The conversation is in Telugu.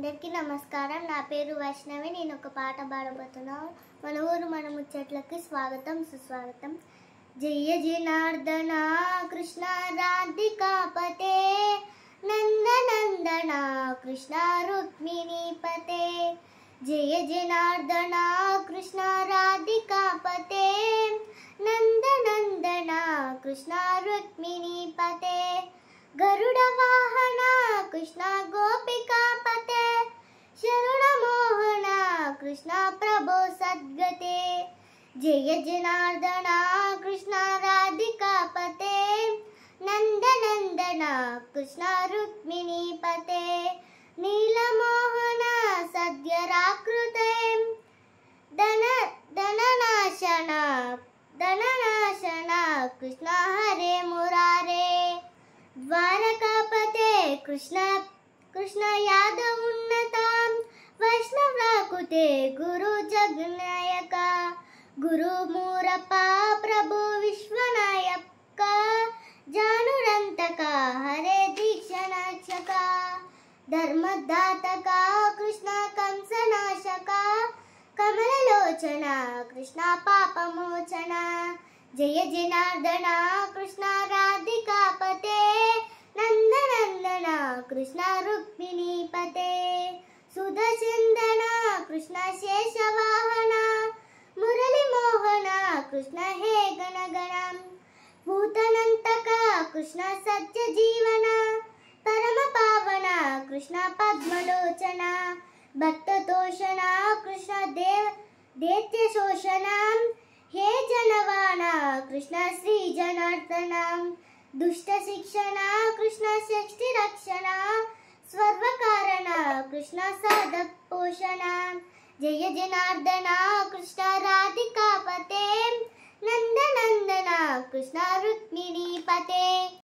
అందరికీ నమస్కారం. నా పేరు వైష్ణవి. నేను ఒక పాట పాడబోతున్నాను. మన ఊరు మన ముచ్చట్లకి స్వాగతం సుస్వాగతం. జయ జనార్దన కృష్ణ రాధికాపతే నందనందన కృష్ణ రుక్మిణీపతే. జయ జనార్దన కృష్ణ రాధికాపతే నందనందన కృష్ణ రుక్మిణీపతే. గరుడ వాహన కృష్ణ గోపికాపతే శరణ మోహన కృష్ణ ప్రభో సద్గతే. జయ జనార్దన కృష్ణ రాధికాపతే నందనందన కృష్ణ రుక్మిణీపతే. నీలమోహన సద్యరాకృతే ధననాశన కృష్ణ హరే మురారే. ద్వారకాపతే కృష్ణ కృష్ణ యాదవ ఉన్నత వైష్ణవ్రాకుతే గురు జగన్నాయక. గురు మూరప్ప ప్రభు విశ్వనాయక జానురంతక హరే దీక్షనాశక. ధర్మదాతక కృష్ణ కంసనాశక కమలలోచన కృష్ణ పాపమోచన. జయ జనార్దన కృష్ణ రాధికాపతే నందనందన కృష్ణ రుక్మిణీపతే. సుధచందన కృష్ణ శేషవాహన మురళి మోహన కృష్ణ హే గణగణం. భూతనంతక కృష్ణ సత్య జీవన పరమ పావన కృష్ణ పద్మలోచన. భక్తతోషణ కృష్ణ దైత్య శోషణ హే జనవాన కృష్ణ శ్రీ జనార్దన. దుష్ట శిక్షణ కృష్ణ షష్ఠి రక్షణ స్వర్వకారణ కృష్ణ సాధ పోషణ. జయ జనార్దన కృష్ణ రాధికాపతే నందనందన కృష్ణ రుక్మిణీపతే.